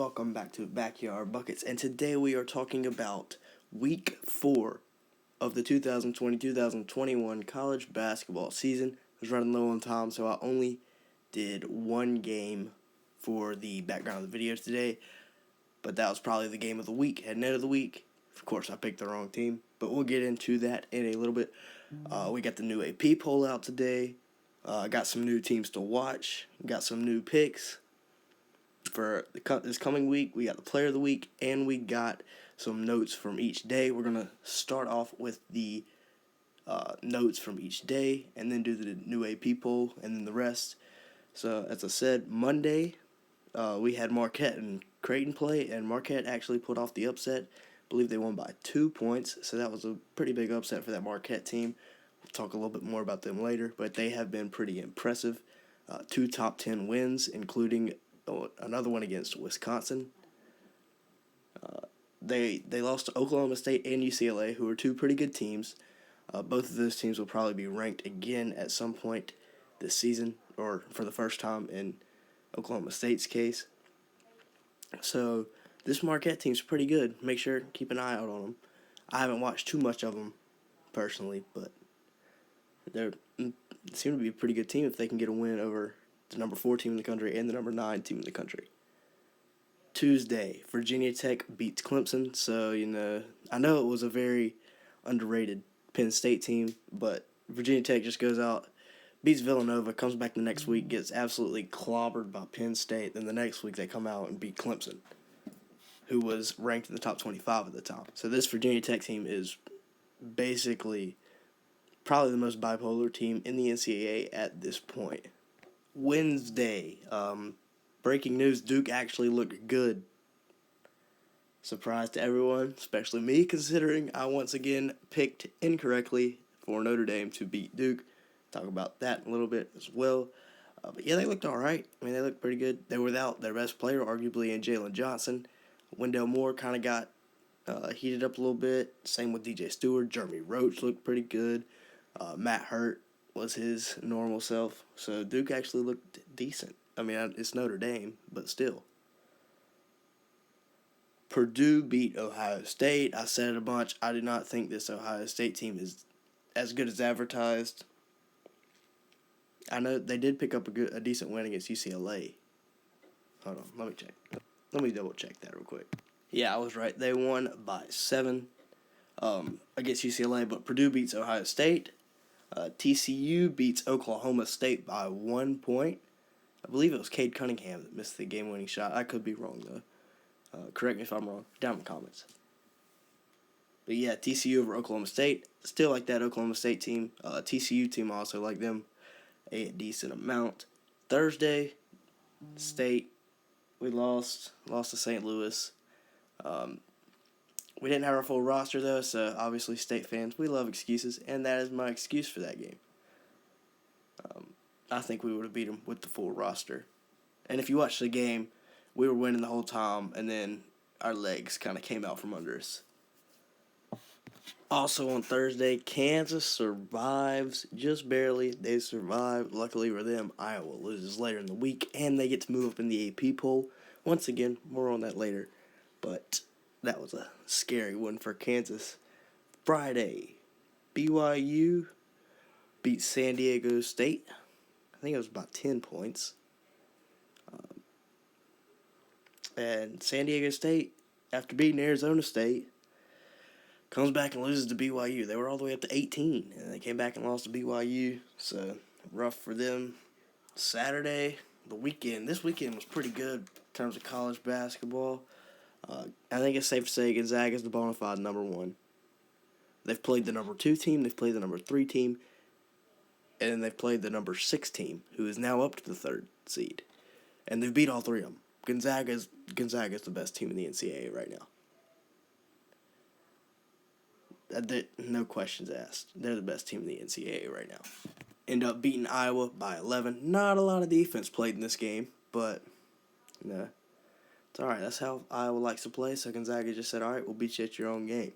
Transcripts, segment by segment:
welcome back to Backyard Buckets, and today we are talking about Week 4 of the 2020-2021 college basketball season. I was running low on time, so I only did one game for the background of the videos today, but that was probably the game of the week, heading into the week. Of course, I picked the wrong team, but we'll get into that in a little bit. We got the new AP poll out today. Got some new teams to watch. Got some new picks for this coming week. We got the player of the week, and we got some notes from each day. We're going to start off with the notes from each day, and then do the new AP poll, and then the rest. So, as I said, Monday, we had Marquette and Creighton play, and Marquette actually pulled off the upset. I believe they won by 2 points, so that was a pretty big upset for that Marquette team. We'll talk a little bit more about them later, but they have been pretty impressive. 2 top 10 wins, including another one against Wisconsin. They lost to Oklahoma State and UCLA, who are 2 pretty good teams. Both of those teams will probably be ranked again at some point this season, or for the first time in Oklahoma State's case. So this Marquette team's pretty good. Make sure keep an eye out on them. I haven't watched too much of them personally, but they seem to be a pretty good team if they can get a win over the number 4 team in the country and the number 9 team in the country. Tuesday, Virginia Tech beats Clemson. So, I know it was a very underrated Penn State team, but Virginia Tech just goes out, beats Villanova, comes back the next week, gets absolutely clobbered by Penn State. Then the next week they come out and beat Clemson, who was ranked in the top 25 at the time. So this Virginia Tech team is basically probably the most bipolar team in the NCAA at this point. Wednesday, breaking news, Duke actually looked good. Surprise to everyone, especially me, considering I once again picked incorrectly for Notre Dame to beat Duke. Talk about that a little bit as well. But yeah, they looked all right. I mean, they looked pretty good. They were without their best player, arguably, in Jalen Johnson. Wendell Moore kind of got heated up a little bit. Same with DJ Stewart. Jeremy Roach looked pretty good. Matt Hurt was his normal self. So Duke actually looked decent. I mean, it's Notre Dame, but still. Purdue beat Ohio State. I said it a bunch. I do not think this Ohio State team is as good as advertised. I know they did pick up a decent win against UCLA. Hold on, let me check. Let me double check that real quick. Yeah, I was right. They won by 7 against UCLA, but Purdue beats Ohio State. TCU beats Oklahoma State by 1 point. I believe it was Cade Cunningham that missed the game-winning shot. I could be wrong, though. Correct me if I'm wrong. Down in the comments. But yeah, TCU over Oklahoma State. Still like that Oklahoma State team. TCU team also like them a decent amount. Thursday, State. We lost to St. Louis. We didn't have our full roster, though, so obviously State fans, we love excuses, and that is my excuse for that game. I think we would have beat them with the full roster. And if you watch the game, we were winning the whole time, and then our legs kind of came out from under us. Also on Thursday, Kansas survives just barely. They survived. Luckily for them, Iowa loses later in the week, and they get to move up in the AP poll. Once again, more on that later. But that was a scary one for Kansas. Friday, BYU beat San Diego State. I think it was about 10 points. And San Diego State, after beating Arizona State, comes back and loses to BYU. They were all the way up to 18, and they came back and lost to BYU. So, rough for them. Saturday, this weekend was pretty good in terms of college basketball. I think it's safe to say Gonzaga is the bona fide number 1. They've played the number 2 team, they've played the number 3 team, and then they've played the number 6 team, who is now up to the 3rd seed. And they've beat all 3 of them. Gonzaga's the best team in the NCAA right now. No questions asked. They're the best team in the NCAA right now. End up beating Iowa by 11. Not a lot of defense played in this game, but it's all right. That's how Iowa likes to play. So Gonzaga just said, all right, we'll beat you at your own game.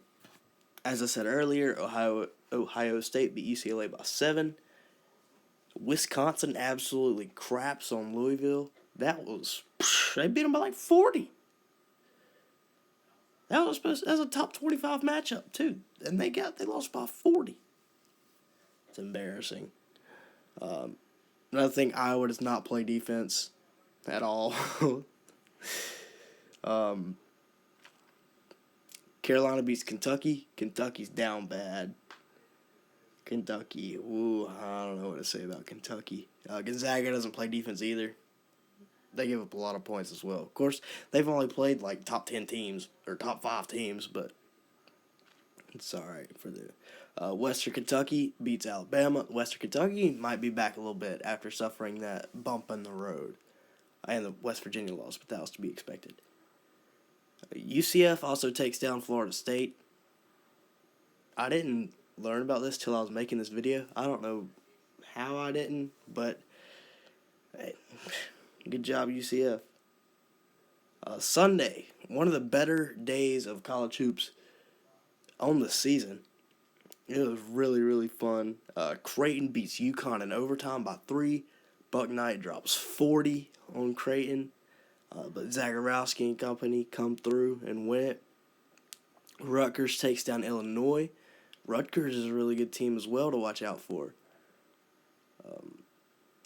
As I said earlier, Ohio State beat UCLA by 7. Wisconsin absolutely craps on Louisville. They beat them by like 40. That was a top 25 matchup too, and they lost by 40. It's embarrassing. Another thing, Iowa does not play defense at all. Carolina beats Kentucky. Kentucky's down bad. Kentucky, I don't know what to say about Kentucky. Gonzaga doesn't play defense either. They give up a lot of points as well. Of course, they've only played like top 10 teams or top 5 teams, but it's all right for the Western Kentucky beats Alabama. Western Kentucky might be back a little bit after suffering that bump in the road and the West Virginia loss, but that was to be expected. UCF also takes down Florida State. I didn't learn about this till I was making this video. I don't know how I didn't, but hey, good job, UCF. Sunday, one of the better days of college hoops on the season. It was really, really fun. Creighton beats UConn in overtime by 3. Buck Knight drops 40 on Creighton. But Zagorowski and company come through and win it. Rutgers takes down Illinois. Rutgers is a really good team as well to watch out for.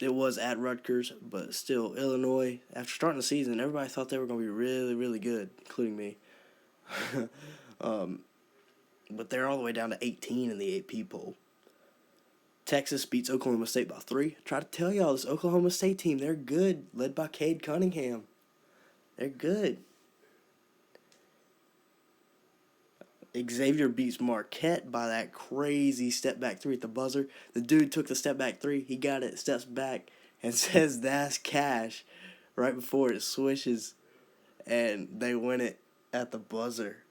It was at Rutgers, but still, Illinois, after starting the season, everybody thought they were going to be really, really good, including me. But they're all the way down to 18 in the AP poll. Texas beats Oklahoma State by 3. I try to tell y'all, this Oklahoma State team, they're good, led by Cade Cunningham. They're good. Xavier beats Marquette by that crazy step-back 3 at the buzzer. The dude took the step-back 3. He got it, steps back, and says that's cash right before it swishes, and they win it at the buzzer.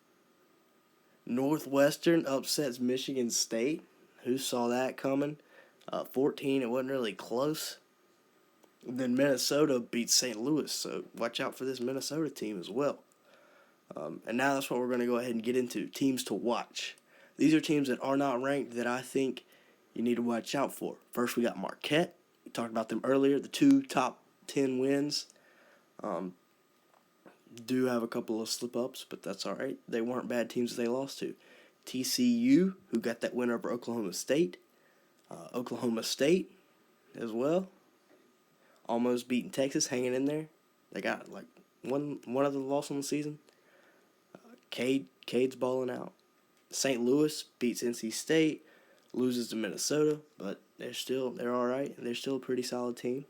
Northwestern upsets Michigan State. Who saw that coming? 14, it wasn't really close. Then Minnesota beats St. Louis, so watch out for this Minnesota team as well. And now that's what we're going to go ahead and get into, teams to watch. These are teams that are not ranked that I think you need to watch out for. First, we got Marquette. We talked about them earlier, the 2 top 10 wins. Do have a couple of slip-ups, but that's all right. They weren't bad teams that they lost to. TCU, who got that win over Oklahoma State. Oklahoma State as well. Almost beating Texas, hanging in there. They got like one other loss on the season. Cade's balling out. St. Louis beats NC State, loses to Minnesota, but they're all right. They're still a pretty solid team.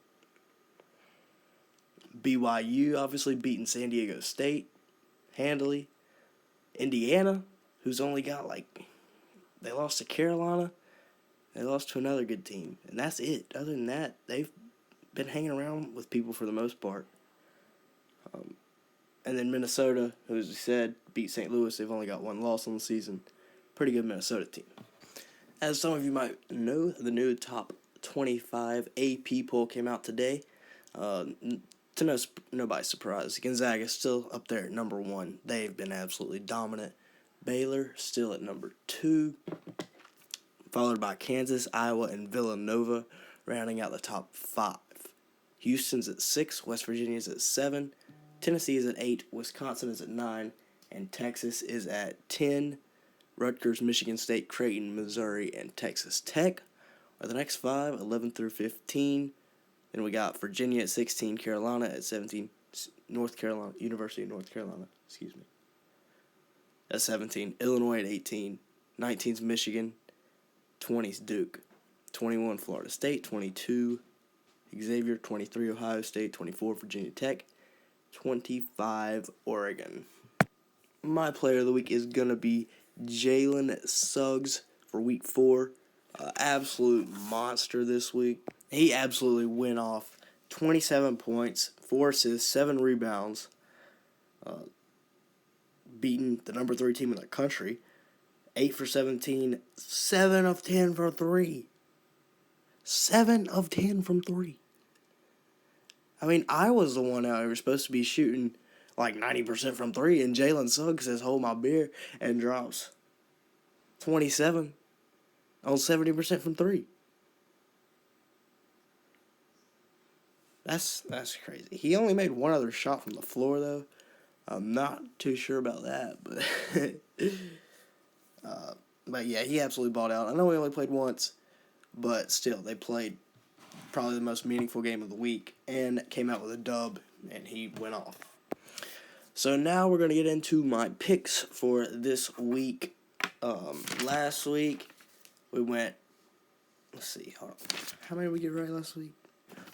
BYU obviously beating San Diego State handily. Indiana, who's only got they lost to Carolina. They lost to another good team, and that's it. Other than that, they've been hanging around with people for the most part. And then Minnesota, who, as we said, beat St. Louis. They've only got 1 loss on the season. Pretty good Minnesota team. As some of you might know, the new top 25 AP poll came out today. To nobody's surprise, Gonzaga is still up there at number 1. They've been absolutely dominant. Baylor still at number 2, followed by Kansas, Iowa, and Villanova, rounding out the top 5. Houston's at 6, West Virginia's at 7, Tennessee is at 8, Wisconsin is at 9, and Texas is at 10. Rutgers, Michigan State, Creighton, Missouri, and Texas Tech are the next 5, 11 through 15. Then we got Virginia at 16, Carolina at 17, University of North Carolina, at 17, Illinois at 18, 19's Michigan, 20's Duke, 21 Florida State, 22 Xavier, 23 Ohio State, 24 Virginia Tech, 25 Oregon. My player of the week is going to be Jalen Suggs for week 4. Absolute monster this week. He absolutely went off. 27 points, 4 assists, 7 rebounds. Beating the number 3 team in the country. 8 for 17, 7 of 10 for 3. 7 of 10 from 3. I mean, I was the one out here supposed to be shooting like 90% from 3, and Jalen Suggs says, hold my beer, and drops 27 on 70% from 3. That's crazy. He only made 1 other shot from the floor, though, I'm not too sure about that, but yeah, he absolutely balled out. I know he only played once, but still, they played probably the most meaningful game of the week and came out with a dub, and he went off. So now we're going to get into my picks for this week. Last week, we went, let's see, hold on. How many did we get right last week?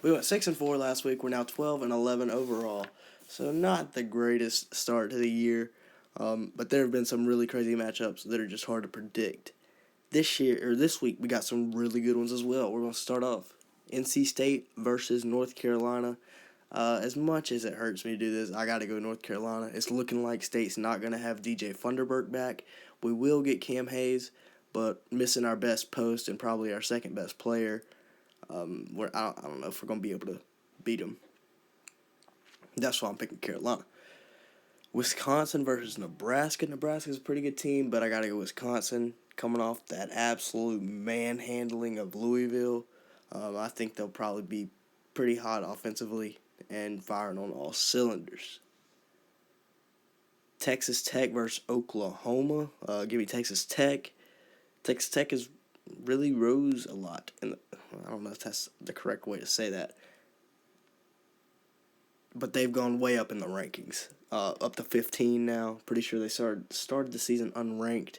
We went 6-4 last week. We're now 12-11 overall. So not the greatest start to the year, but there have been some really crazy matchups that are just hard to predict. This week, we got some really good ones as well. We're going to start off NC State versus North Carolina. As much as it hurts me to do this, I got to go North Carolina. It's looking like State's not going to have DJ Funderburk back. We will get Cam Hayes, but missing our best post and probably our second best player. I don't know if we're going to be able to beat them. That's why I'm picking Carolina. Wisconsin versus Nebraska. Nebraska's a pretty good team, but I got to go Wisconsin. Coming off that absolute manhandling of Louisville, I think they'll probably be pretty hot offensively and firing on all cylinders. Texas Tech versus Oklahoma. Give me Texas Tech. Texas Tech has really rose a lot. I don't know if that's the correct way to say that. But they've gone way up in the rankings. Up to 15 now. Pretty sure they started the season unranked.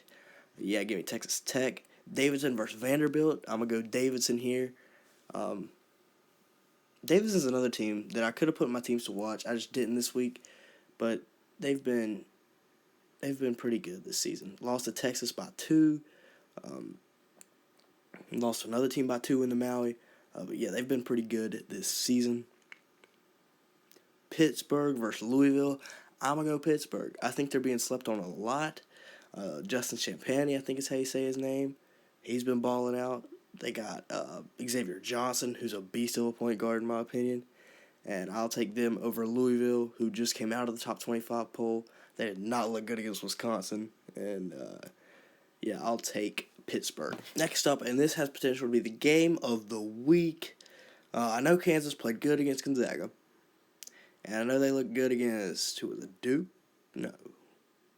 Yeah, give me Texas Tech. Davidson versus Vanderbilt. I'm going to go Davidson here. Davidson's another team that I could have put in my teams to watch. I just didn't this week. But they've been pretty good this season. Lost to Texas by 2. Lost to another team by 2 in the Maui. But yeah, they've been pretty good this season. Pittsburgh versus Louisville. I'm going to go Pittsburgh. I think they're being slept on a lot. Justin Champagnie, I think is how you say his name. He's been balling out. They got Xavier Johnson, who's a beast of a point guard in my opinion. And I'll take them over Louisville, who just came out of the top 25 poll. They did not look good against Wisconsin. And, yeah, I'll take Pittsburgh. Next up, and this has potential to be the game of the week. I know Kansas played good against Gonzaga. And I know they looked good against, who was it, Duke? No.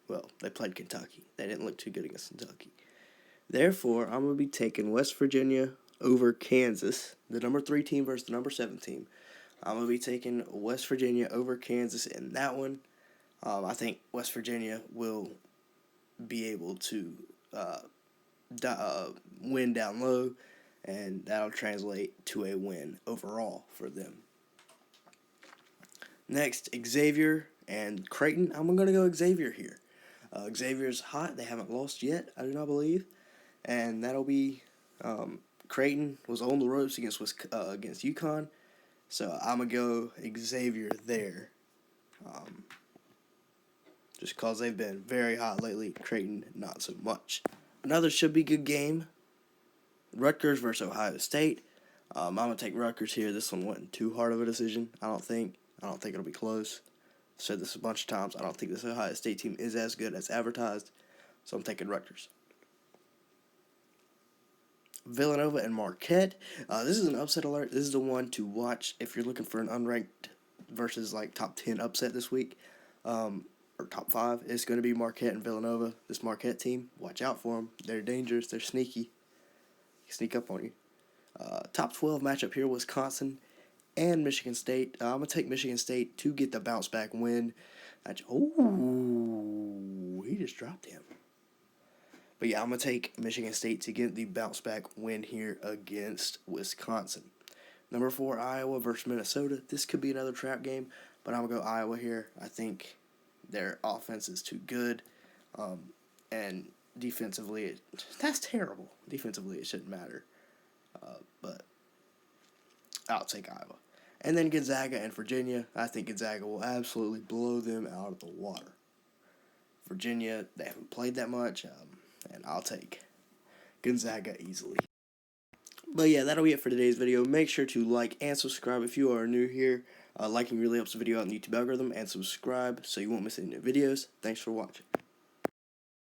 Well, they played Kentucky. They didn't look too good against Kentucky. Therefore, I'm going to be taking West Virginia over Kansas, the number 3 team versus the number 7 team. I'm going to be taking West Virginia over Kansas in that one. I think West Virginia will be able to win down low, and that'll translate to a win overall for them. Next, Xavier and Creighton. I'm going to go Xavier here. Xavier's hot. They haven't lost yet, I do not believe. And that'll be Creighton was on the ropes against UConn. So I'm going to go Xavier there. Just because they've been very hot lately. Creighton, not so much. Another should be good game. Rutgers versus Ohio State. I'm going to take Rutgers here. This one wasn't too hard of a decision, I don't think. I don't think it'll be close. I've said this a bunch of times. I don't think this Ohio State team is as good as advertised. So I'm taking Rutgers. Villanova and Marquette. This is an upset alert. This is the one to watch if you're looking for an unranked versus like top 10 upset this week. Or top 5. It's going to be Marquette and Villanova. This Marquette team, watch out for them. They're dangerous. They're sneaky. They sneak up on you. Top 12 matchup here, Wisconsin and Michigan State. I'm going to take Michigan State to get the bounce back win. He just dropped him. But yeah, I'm going to take Michigan State to get the bounce back win here against Wisconsin. Number 4, Iowa versus Minnesota. This could be another trap game, but I'm going to go Iowa here. I think their offense is too good. And defensively, that's terrible. Defensively, it shouldn't matter. But I'll take Iowa. And then Gonzaga and Virginia. I think Gonzaga will absolutely blow them out of the water. Virginia, they haven't played that much. And I'll take Gonzaga easily. But yeah, that'll be it for today's video. Make sure to like and subscribe if you are new here. Liking really helps the video out in the YouTube algorithm. And subscribe so you won't miss any new videos. Thanks for watching.